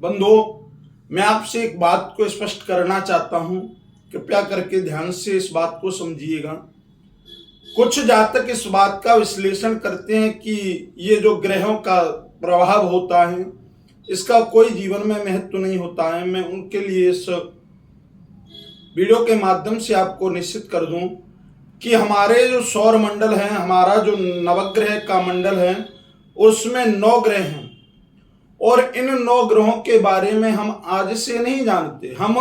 बंधुओं, मैं आपसे एक बात को स्पष्ट करना चाहता हूं, कृपया करके ध्यान से इस बात को समझिएगा। कुछ जातक इस बात का विश्लेषण करते हैं कि ये जो ग्रहों का प्रभाव होता है इसका कोई जीवन में महत्व नहीं होता है। मैं उनके लिए इस वीडियो के माध्यम से आपको निश्चित कर दूं कि हमारे जो सौर मंडल है, हमारा जो नवग्रह का मंडल है, उसमें 9 ग्रह हैं और इन 9 ग्रहों के बारे में हम आज से नहीं जानते। हम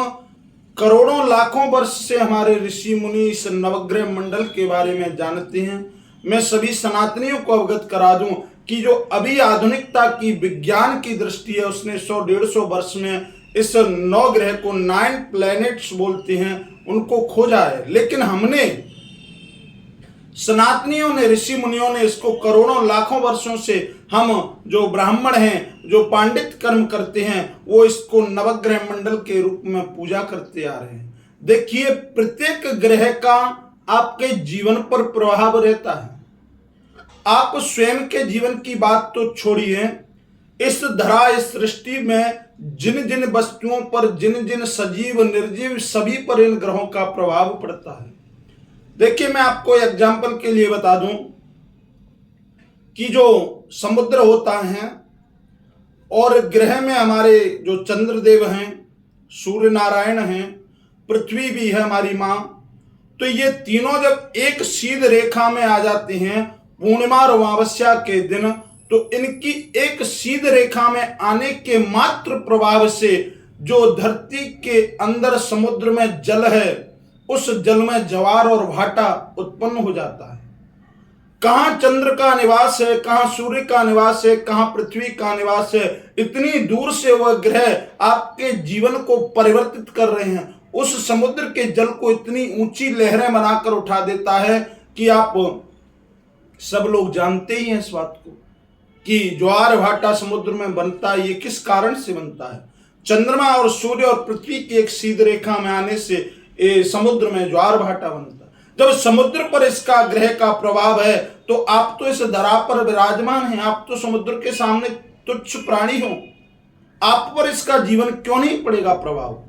करोड़ों लाखों वर्ष से हमारे ऋषि मुनि इस नवग्रह मंडल के बारे में जानते हैं। मैं सभी सनातनियों को अवगत करा दूं कि जो अभी आधुनिकता की विज्ञान की दृष्टि है उसने 100-150 वर्ष में इस 9 ग्रह को 9 प्लैनेट्स बोलते हैं उनको खोजा है, लेकिन हमने सनातनियों ने, ऋषि मुनियों ने इसको करोड़ों लाखों वर्षों से, हम जो ब्राह्मण हैं, जो पांडित कर्म करते हैं, वो इसको नवग्रह मंडल के रूप में पूजा करते आ रहे हैं। देखिए, प्रत्येक ग्रह का आपके जीवन पर प्रभाव रहता है। आप स्वयं के जीवन की बात तो छोड़िए, इस धरा, इस सृष्टि में जिन जिन वस्तुओं पर, जिन जिन सजीव निर्जीव सभी पर इन ग्रहों का प्रभाव पड़ता है। देखिए, मैं आपको एग्जाम्पल के लिए बता दूं कि जो समुद्र होता है और ग्रह में हमारे जो चंद्रदेव हैं, सूर्य नारायण हैं, पृथ्वी भी है हमारी माँ, तो ये तीनों जब एक सीध रेखा में आ जाते हैं पूर्णिमा और अमावस्या के दिन, तो इनकी एक सीध रेखा में आने के मात्र प्रभाव से जो धरती के अंदर समुद्र में जल है, उस जल में ज्वार और भाटा उत्पन्न हो जाता है। कहां चंद्र का निवास है, कहां सूर्य का निवास है, कहां पृथ्वी का निवास है, इतनी दूर से वह ग्रह आपके जीवन को परिवर्तित कर रहे हैं। उस समुद्र के जल को इतनी ऊंची लहरें बनाकर उठा देता है कि आप सब लोग जानते ही हैं इस बात को कि ज्वार भाटा समुद्र में बनता है। ये किस कारण से बनता है? चंद्रमा और सूर्य और पृथ्वी की एक सीधी रेखा में आने से समुद्र में ज्वार भाटा बनता है। जब समुद्र पर इसका ग्रह का प्रभाव है तो आप तो इस धरा पर विराजमान हैं, आप तो समुद्र के सामने तुच्छ प्राणी हो, आप पर इसका जीवन क्यों नहीं पड़ेगा प्रभाव?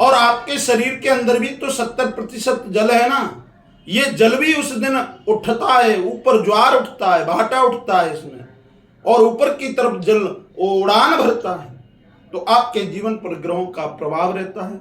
और आपके शरीर के अंदर भी तो 70% जल है ना, ये जल भी उस दिन उठता है, ऊपर ज्वार उठता है, भाटा उठता है इसमें, और ऊपर की तरफ जल उड़ान भरता है। तो आपके जीवन पर ग्रहों का प्रभाव रहता है।